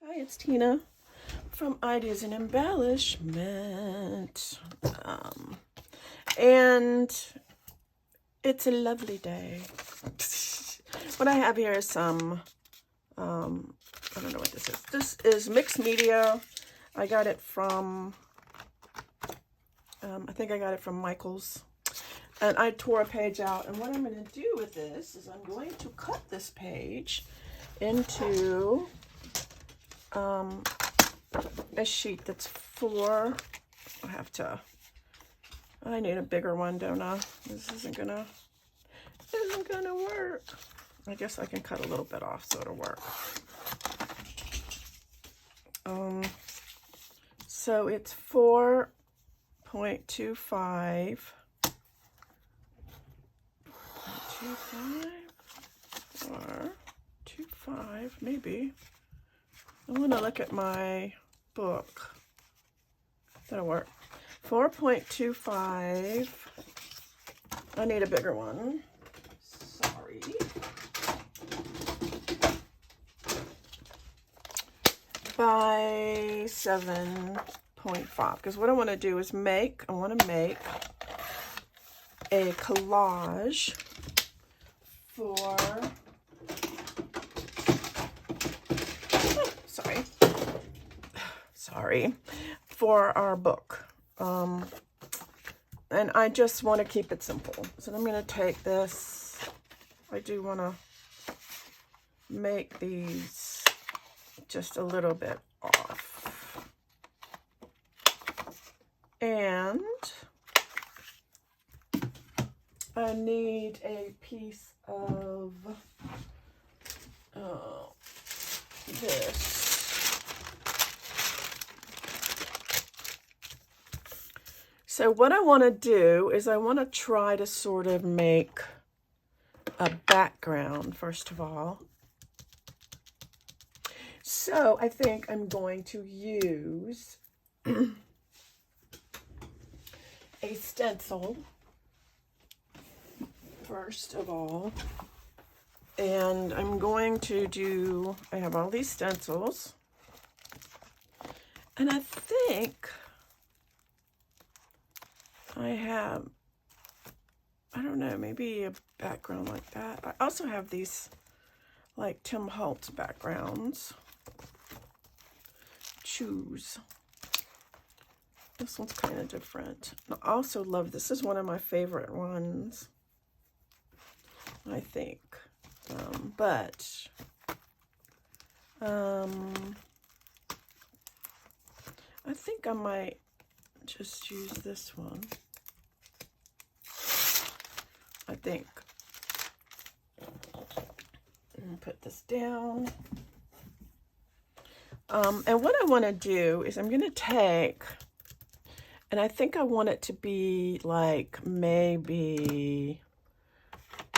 Hi, it's Tina from Ideas and Embellishment. And it's a lovely day. What I have here is some, I don't know what this is. This is mixed media. I got it from, I think I got it from Michael's. And I tore a page out. And what I'm going to do with this is I'm going to cut this page into a sheet that's 4. I need a bigger one, don't I? This isn't gonna work. I guess I can cut a little bit off so it'll work. So it's 4.25. 4.25, maybe. I want to look at my book. That'll work. 4.25. I need a bigger one. Sorry. By 7.5. Because what I want to do is I want to make a collage for, for our book. And I just want to keep it simple. So I'm going to take this. I do want to make these just a little bit off. And I need a piece of this. So what I want to do is I want to try to sort of make a background, first of all. So I think I'm going to use a stencil, first of all. And I'm going to do, I have all these stencils. And I think I have, I don't know, maybe a background like that. I also have these like Tim Holtz backgrounds. Choose. This one's kind of different. I also love, this is one of my favorite ones, I think. I think I might just use this one. I think. And put this down. And what I want to do is I'm going to take, and I think I want it to be like maybe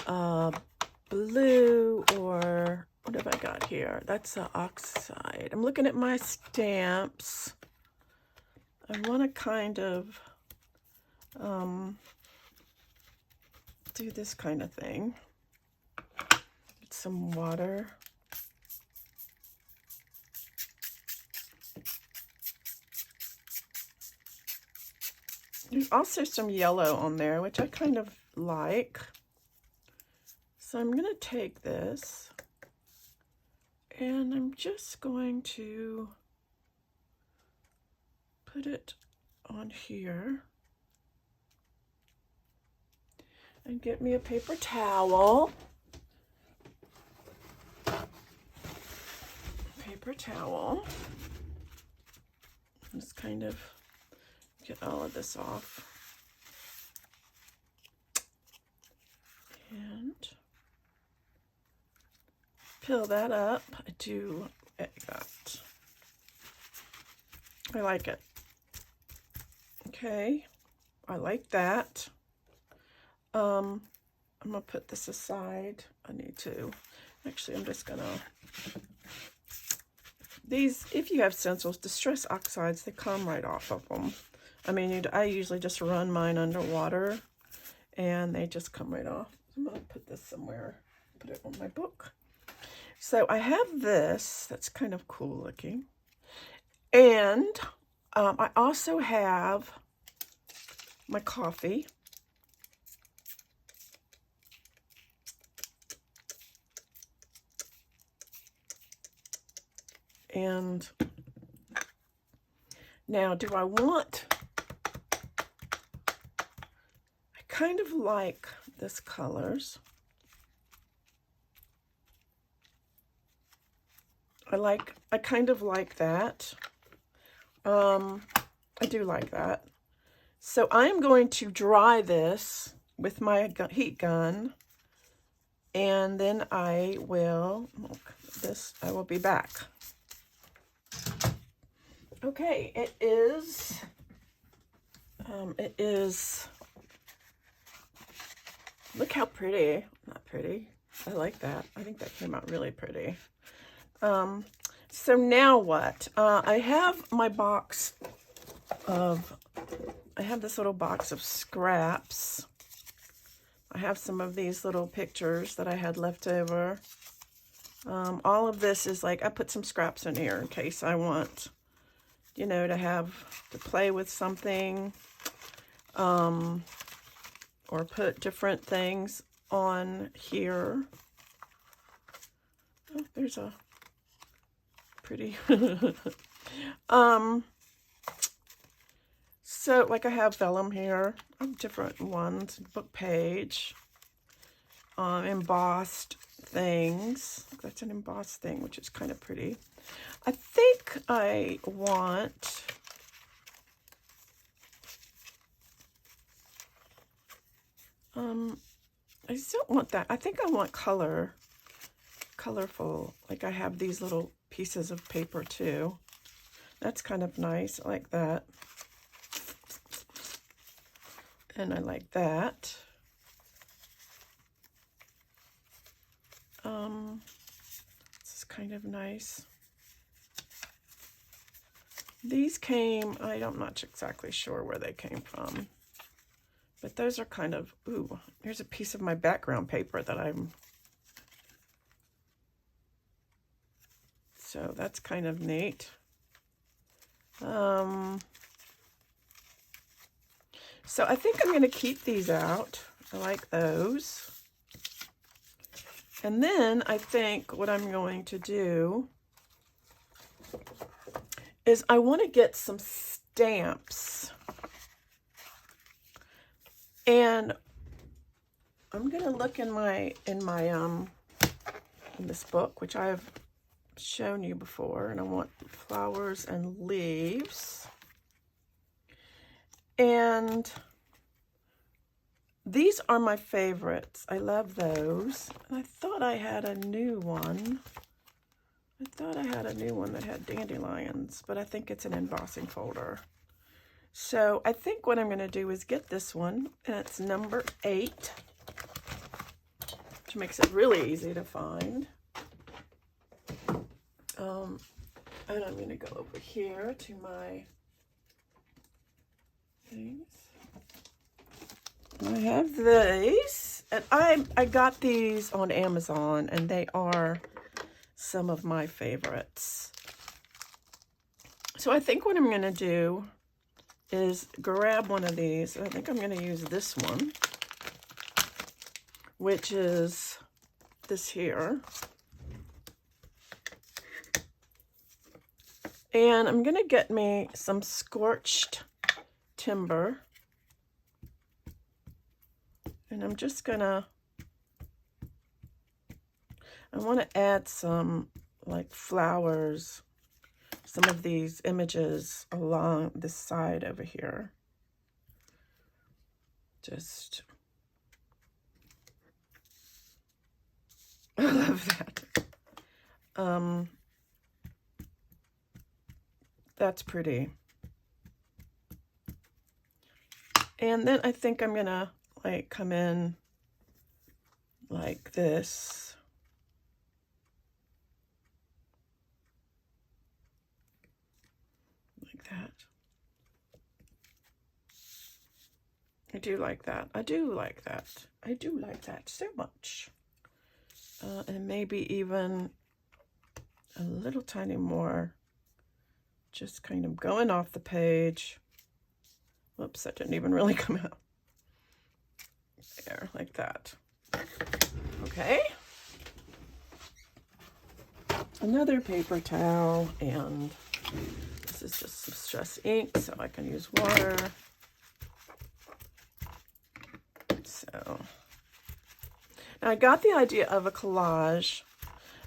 blue, or what have I got here? That's the Oxide. I'm looking at my stamps. I want to kind of do this kind of thing. Get some water. There's also some yellow on there, which I kind of like. So I'm going to take this and I'm just going to put it on here and get me a paper towel. Just kind of get all of this off. And peel that up. I do that. I like it. Okay, I like that. I'm gonna put this aside. I need to. Actually, I'm just gonna. These, if you have stencils, Distress Oxides, they come right off of them. I mean, I usually just run mine underwater, and they just come right off. I'm gonna put this somewhere. Put it on my book. So I have this that's kind of cool looking. And I also have my coffee. And now, do I want, I kind of like this colors. I kind of like that. I do like that. So I'm going to dry this with my heat gun, and then I will be back. Okay, it is, look how pretty. Not pretty. I like that. I think that came out really pretty. So now what? I have my box of, I have this little box of scraps. I have some of these little pictures that I had left over. All of this is like, I put some scraps in here in case I want, you know, to play with something, or put different things on here. Oh, there's a pretty, so like I have vellum here, different ones, book page, embossed things. That's an embossed thing, which is kind of pretty. I think I want, I just don't want that. I think I want colorful. Like I have these little pieces of paper too. That's kind of nice. I like that. And I like that. This is kind of nice. These came, I'm not exactly sure where they came from, but those are kind of, ooh, here's a piece of my background paper that so that's kind of neat. So I think I'm going to keep these out. I like those. And then I think what I'm going to do is I want to get some stamps. And I'm going to look in this book, which I have shown you before, and I want flowers and leaves. And these are my favorites. I love those. And I thought I had a new one. That had dandelions, but I think it's an embossing folder. So I think what I'm going to do is get this one, and it's number 8, which makes it really easy to find. And I'm going to go over here to my things. I have these, and I got these on Amazon, and they are some of my favorites. So I think what I'm going to do is grab one of these. I think I'm going to use this one, which is this here. And I'm going to get me some scorched timber. And I'm just going to, I want to add some like flowers, some of these images along this side over here. Just, I love that. That's pretty. And then I think I'm gonna like come in like this. Like that. I do like that. I do like that. I do like that so much. And maybe even a little tiny more, just kind of going off the page. Whoops, that didn't even really come out. There, like that. Okay. Another paper towel, and this is just some stress ink, so I can use water. So, now I got the idea of a collage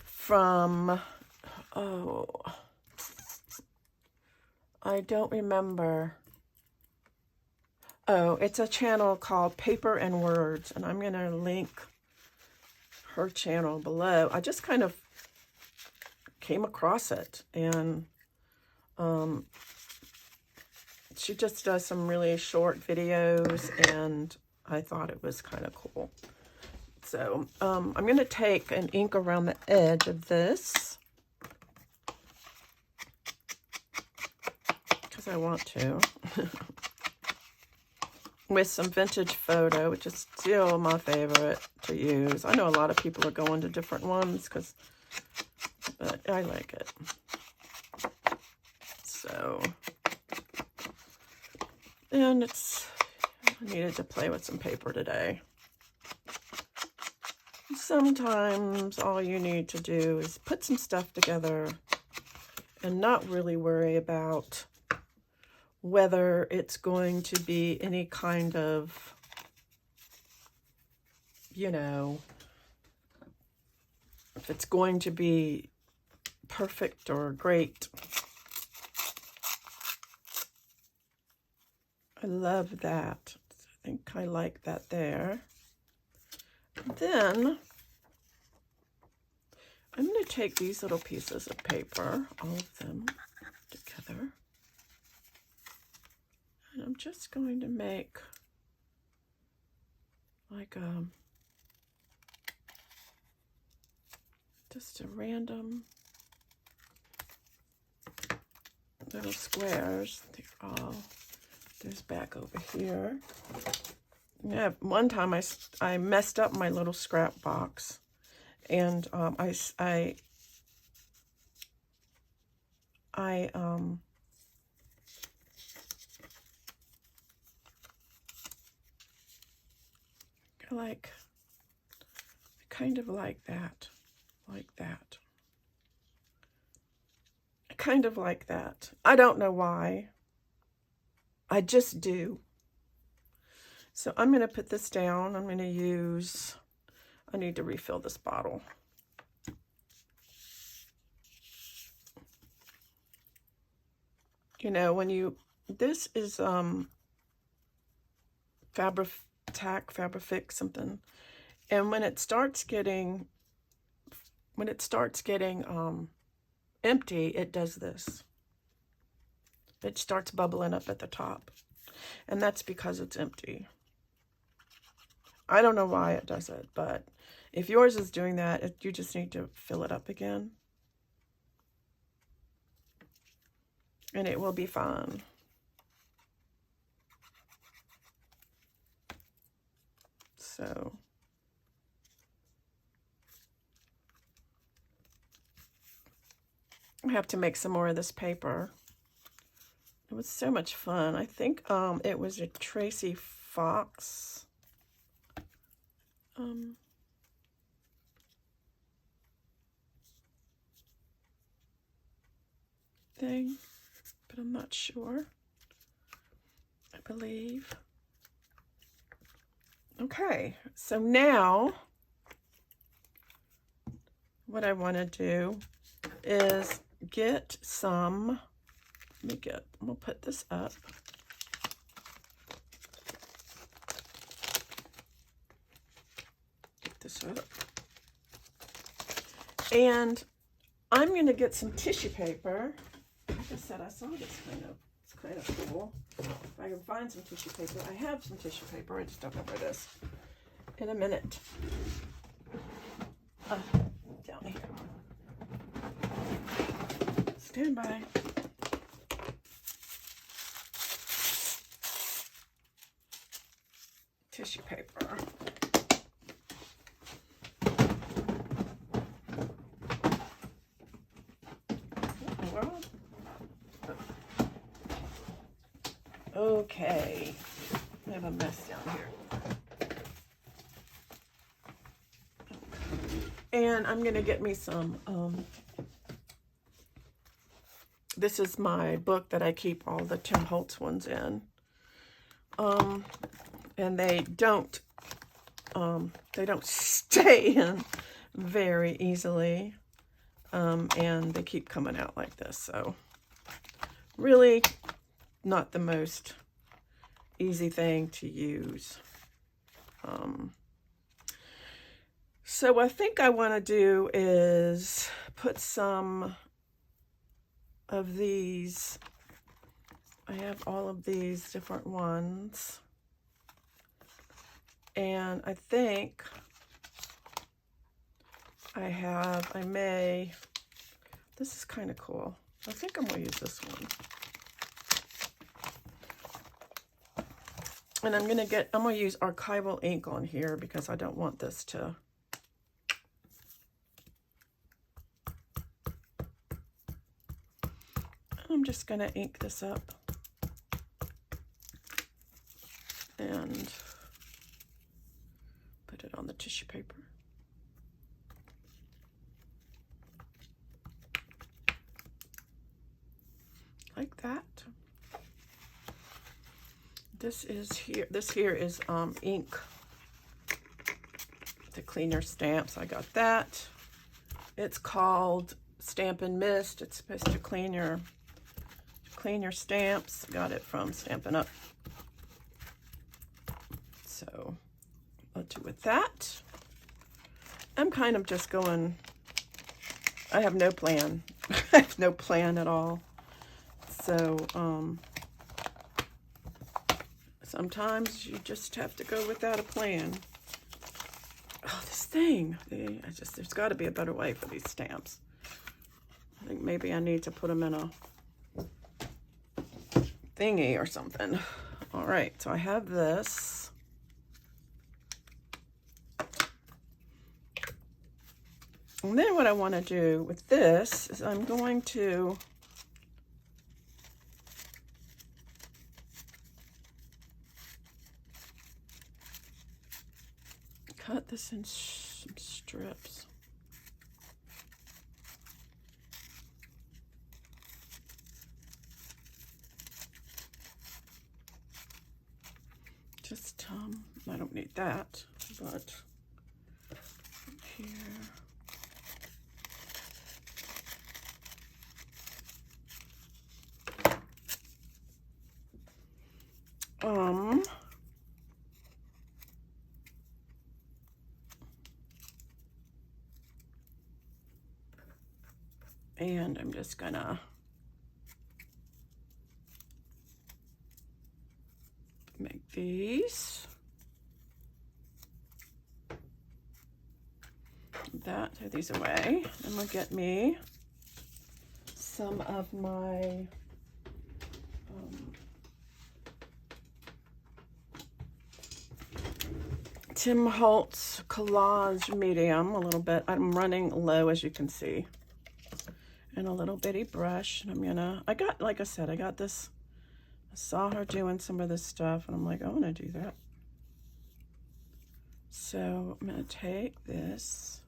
from, oh, I don't remember. Oh, it's a channel called Paper and Words, and I'm going to link her channel below. I just kind of came across it, and she just does some really short videos, and I thought it was kind of cool. So I'm going to take an ink around the edge of this because I want to. With some vintage photo, which is still my favorite to use. I know a lot of people are going to different ones, but I like it. So, and I needed to play with some paper today. Sometimes all you need to do is put some stuff together and not really worry about whether it's going to be any kind of, you know, if it's going to be perfect or great. I love that. I think I like that there. And then I'm going to take these little pieces of paper, all of them together. And I'm just going to make like just a random little squares. They're all, there's back over here. Yeah, one time I messed up my little scrap box, and I like, kind of like that, kind of like that. I don't know why. I just do. So I'm going to put this down. I'm going to use, I need to refill this bottle. You know, when you, this is Fabrifix something. And when it starts getting empty, it does this. It starts bubbling up at the top. And that's because it's empty. I don't know why it does it, but if yours is doing that, you just need to fill it up again. And it will be fine. So I have to make some more of this paper. It was so much fun. I think it was a Tracy Fox thing, but I'm not sure. I believe. Okay, so now what I want to do is get some, I'm gonna put this up. Get this up. And I'm going to get some tissue paper. Like I said, I saw this it's kind of cool. If I can find some tissue paper. I have some tissue paper. I just don't know where it is. In a minute. Down here. Stand by. Tissue paper. Okay, I have a mess down here. And I'm going to get me some, this is my book that I keep all the Tim Holtz ones in. And they don't stay in very easily. And they keep coming out like this. So really not the most easy thing to use. So what I think I want to do is put some of these. I have all of these different ones. And I think I may, this is kind of cool. I think I'm going to use this one. And I'm going to use archival ink on here because I don't want this to, I'm just going to ink this up and put it on the tissue paper. Like that. This here is ink to clean your stamps. I got that. It's called Stampin' Mist. It's supposed to clean your stamps. Got it from Stampin' Up. So I'll do with that. I'm kind of just going, I have no plan. I have no plan at all. So sometimes you just have to go without a plan. Oh, this thing. There's got to be a better way for these stamps. I think maybe I need to put them in a thingy or something. All right, so I have this. And then what I want to do with this is I'm going to cut this in some strips. Just, I don't need that, but here. And I'm just gonna make these. Throw these away. I'm gonna get me some of my Tim Holtz Collage medium a little bit. I'm running low, as you can see. And a little bitty brush. And I'm gonna, like I said, I got this, I saw her doing some of this stuff and I'm like, I wanna do that. So I'm gonna take this,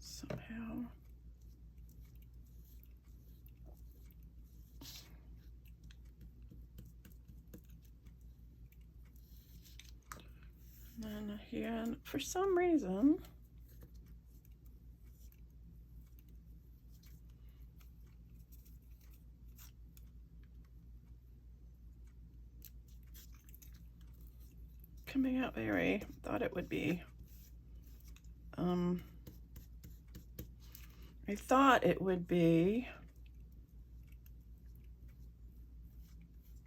somehow. And then here, and for some reason, coming out very, thought it would be, I thought it would be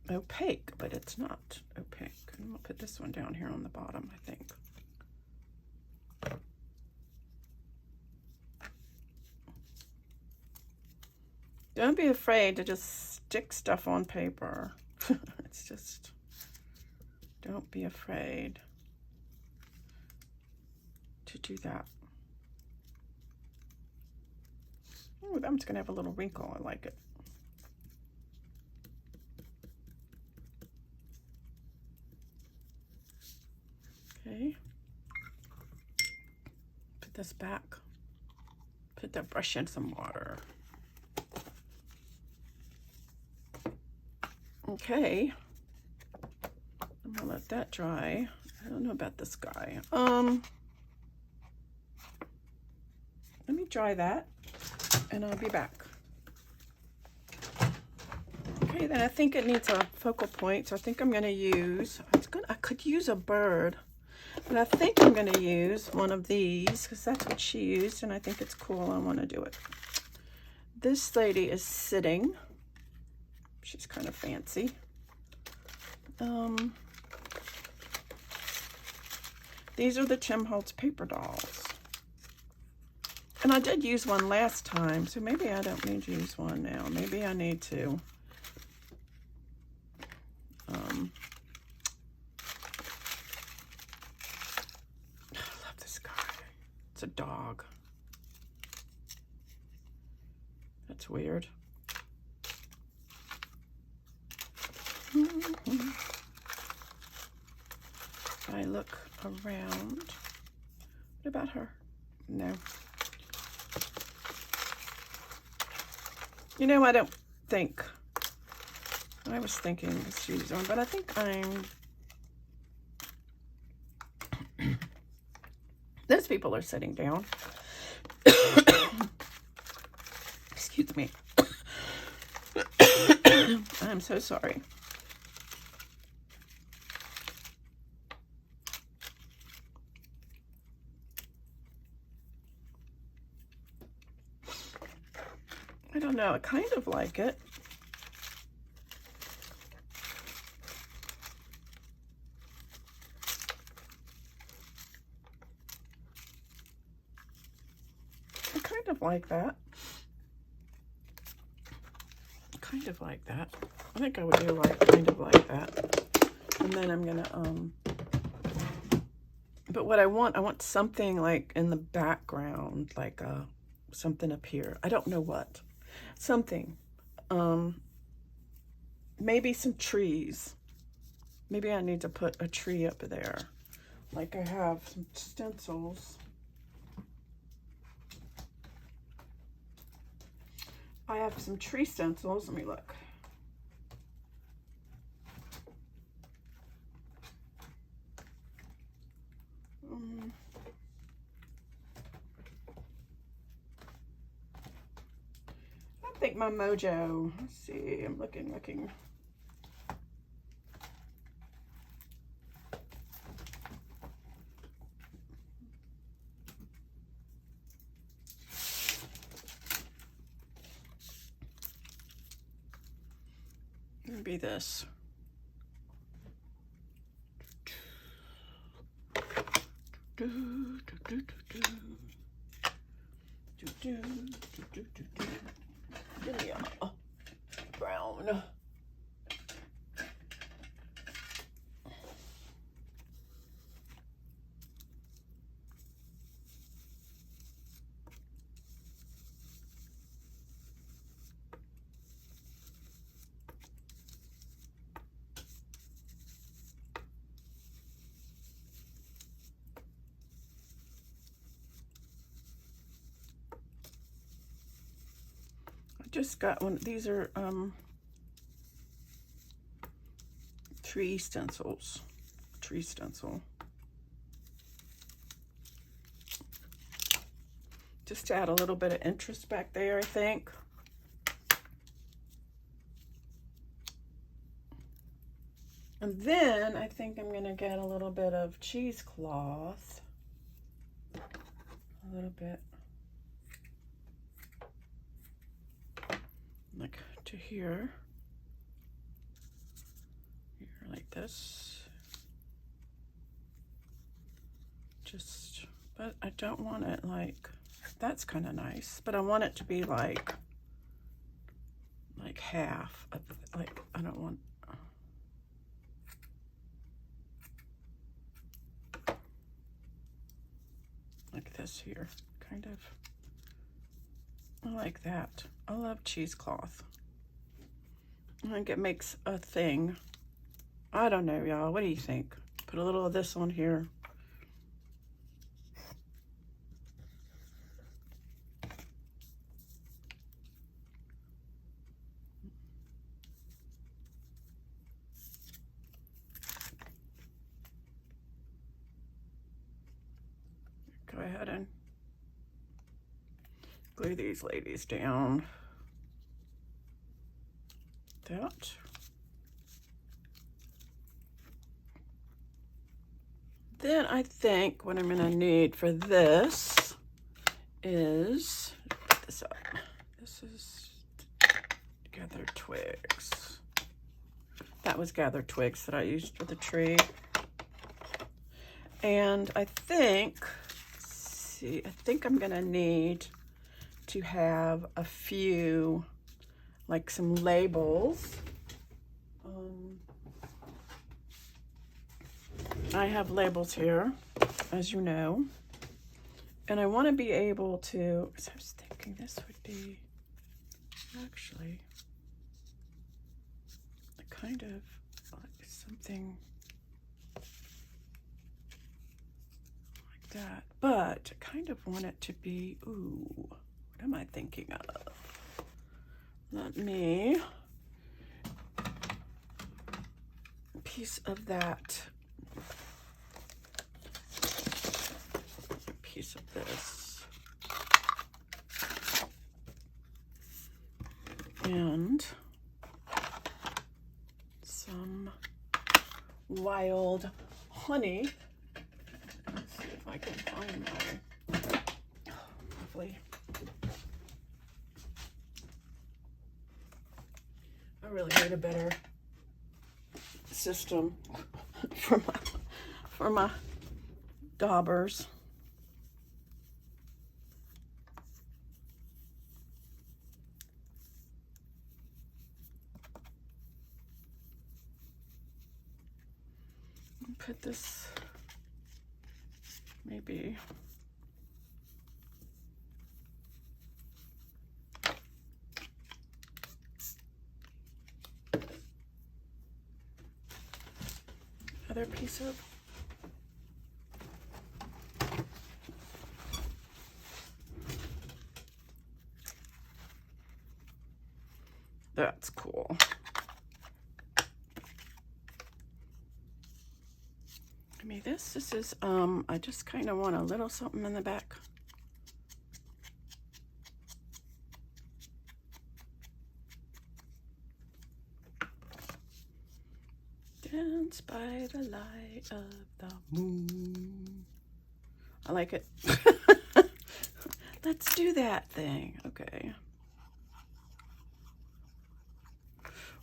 opaque, but it's not opaque. And we'll put this one down here on the bottom, I think. Don't be afraid to just stick stuff on paper. It's just, don't be afraid to do that. Ooh, that one's gonna have a little wrinkle. I like it. Okay. Put this back. Put that brush in some water. Okay. I'm gonna let that dry. I don't know about this guy. Let me dry that and I'll be back. Okay, then I think it needs a focal point. So I think I'm gonna use, I could use a bird, but I think I'm gonna use one of these because that's what she used and I think it's cool. I wanna do it. This lady is sitting. She's kind of fancy. These are the Tim Holtz paper dolls. And I did use one last time, so maybe I don't need to use one now. Maybe I need to. I love this guy. It's a dog. That's weird. I look around. What about her? No. You know, I don't think. I was thinking this was on, but I think I'm. Those people are sitting down. Excuse me. I'm so sorry. I don't know, I kind of like it. I kind of like that. Kind of like that. I think I would do like kind of like that. And then I'm gonna but what I want something like in the background, like something up here. I don't know what. Something. Maybe some trees. Maybe I need to put a tree up there. Like I have some stencils. I have some tree stencils. Let me look. I think my mojo. Let's see. I'm looking. Maybe this. Give me a brown. Just got one. These are tree stencils. Tree stencil. Just to add a little bit of interest back there, I think. And then I think I'm gonna get a little bit of cheesecloth. A little bit. Like to here, like this. Just, but I don't want it like, that's kind of nice, but I want it to be like half, like I don't want, like this here, kind of. I like that. I love cheesecloth. I think it makes a thing. I don't know, y'all. What do you think? Put a little of this on here. Go ahead and glue these ladies down. That. Then I think what I'm gonna need for this is, put this up. This is gathered twigs. That was gathered twigs that I used for the tree. And I think, let's see, I think I'm gonna need to have a few, like some labels. I have labels here, as you know, and I want to be able to, so I was thinking this would be actually a kind of like something like that, but I kind of want it to be, ooh, what am I thinking of? Let me, a piece of that, a piece of this, and some wild honey. Let's see if I can find my, lovely. I really need a better system for my daubers. Put this maybe other piece of that's cool. Give me this. This is I just kind of want a little something in the back. Dance by the light of the moon. I like it. Let's do that thing. Okay.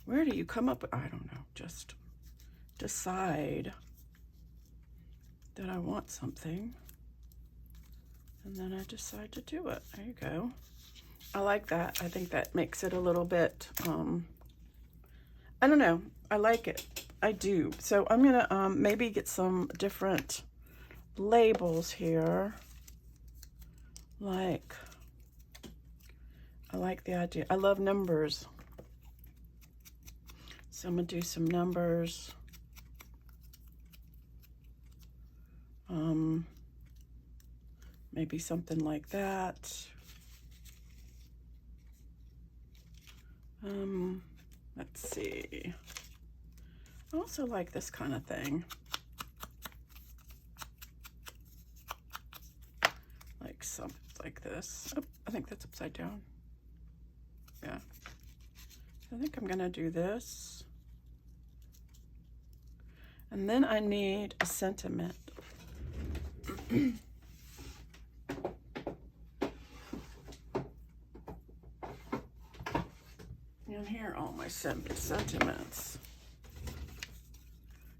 Where do you come up with, I don't know, just decide that I want something, and then I decide to do it. There you go. I like that. I think that makes it a little bit, I don't know. I like it. I do. So I'm gonna maybe get some different labels here. Like, I like the idea. I love numbers. So I'm gonna do some numbers. Maybe something like that. Let's see. I also like this kind of thing. Like something like this. Oh, I think that's upside down. Yeah. I think I'm gonna do this. And then I need a sentiment. And here are all my sentiments.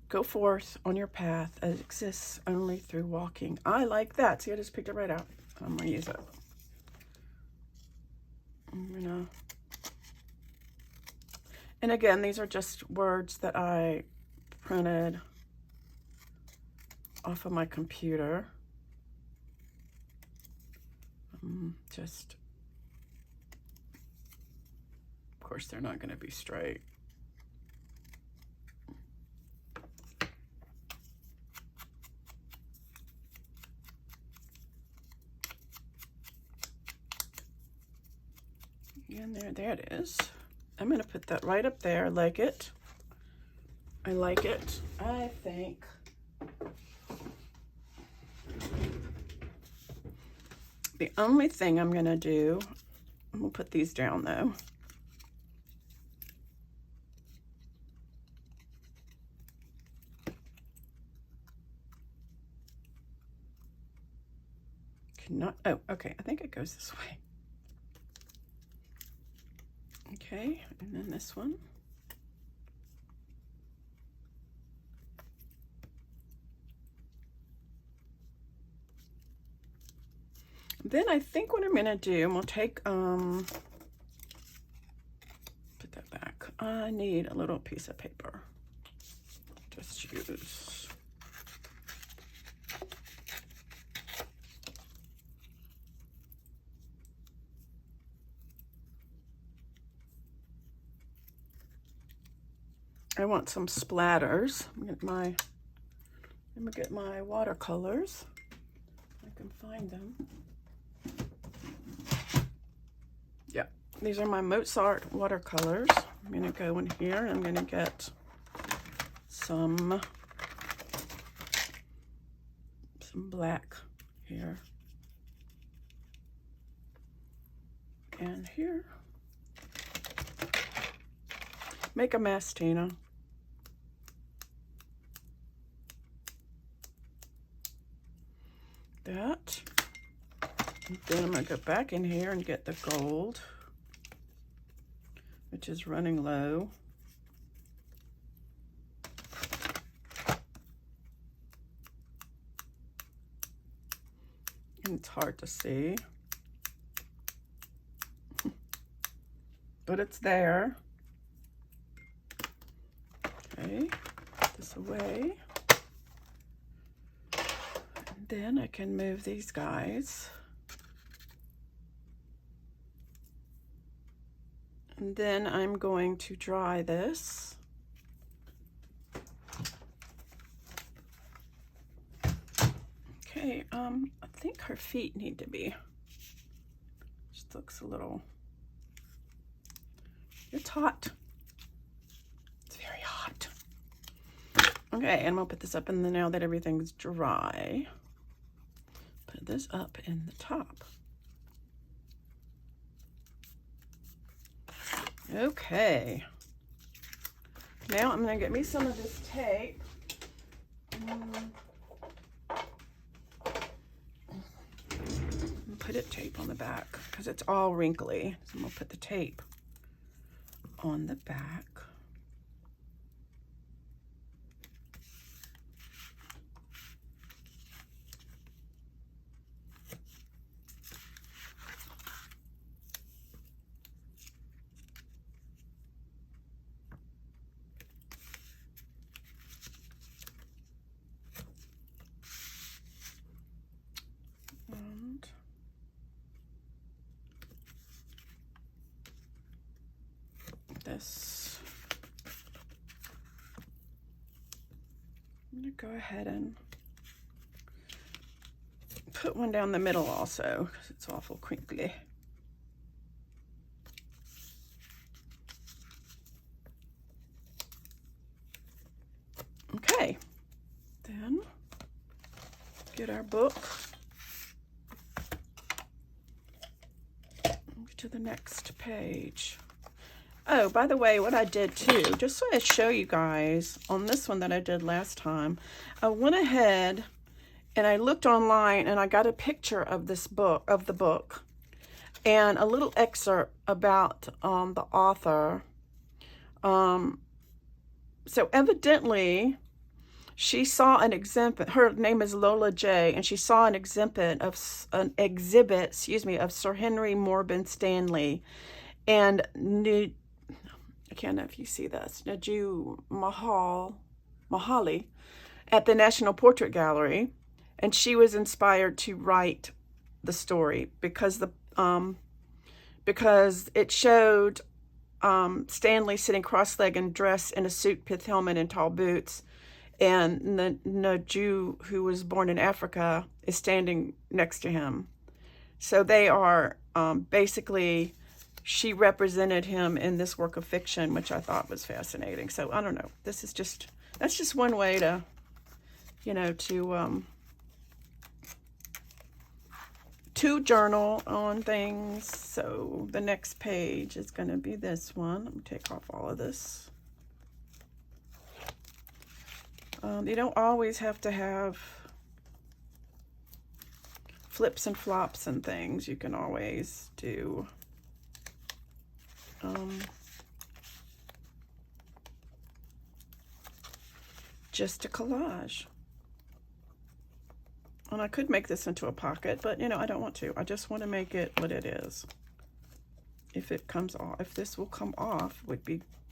Go forth on your path as exists only through walking. I like that. See, I just picked it right out. I'm gonna use it. And again, these are just words that I printed off of my computer. Just course, they're not going to be straight. And there it is. I'm going to put that right up there. I like it. I like it. I think the only thing I'm going to do, I'm going to put these down though. Cannot, oh, okay, I think it goes this way. Okay, and then this one. Then I think what I'm going to do, we'll take, put that back. I need a little piece of paper. Just use. I want some splatters. I'm gonna get my watercolors. I can find them. Yeah, these are my Mozart watercolors. I'm gonna go in here. I'm gonna get some black here and here. Make a mess, Tina. That. And then I'm going to go back in here and get the gold, which is running low. And it's hard to see, but it's there. Okay, put this away. And then I can move these guys. And then I'm going to dry this. Okay, I think her feet need to be, just looks a little, it's hot. It's very hot. Okay, and we'll put this up in the, now that everything's dry, put this up in the top. Okay, now I'm gonna get me some of this tape. Put it tape on the back because it's all wrinkly. So I'm gonna put the tape on the back. This, I'm going to go ahead and put one down the middle also because it's awful crinkly. Okay, then get our book to the next page. Oh, by the way, what I did too, just so I show you guys on this one that I did last time, I went ahead and I looked online and I got a picture of this book, of the book, and a little excerpt about the author. So evidently, she saw an exhibit. Her name is Lola J, and she saw an exhibit of Sir Henry Morgan Stanley, and I can't know if you see this, Naju Mahali at the National Portrait Gallery, and she was inspired to write the story because because it showed Stanley sitting cross-legged, dressed in a suit, pith helmet, and tall boots. And the Jew who was born in Africa is standing next to him. So they are basically, she represented him in this work of fiction, which I thought was fascinating. So I don't know. This is just, that's just one way to, you know, to journal on things. So the next page is going to be this one. Let me take off all of this. You don't always have to have flips and flops and things. You can always do just a collage. And I could make this into a pocket, but you know, I don't want to. I just want to make it what it is. If it comes off, if this will come off,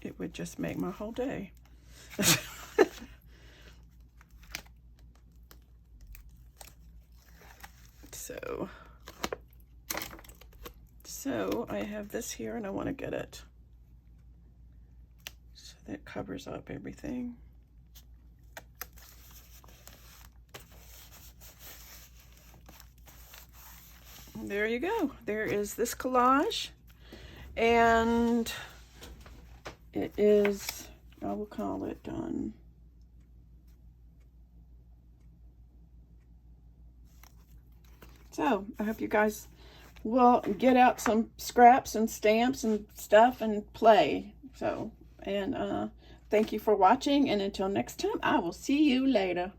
it would just make my whole day. So I have this here, and I want to get it so that it covers up everything. And there you go. There is this collage, and it is, I will call it done. So I hope you guys will get out some scraps and stamps and stuff and play. So, and thank you for watching, and until next time, I will see you later.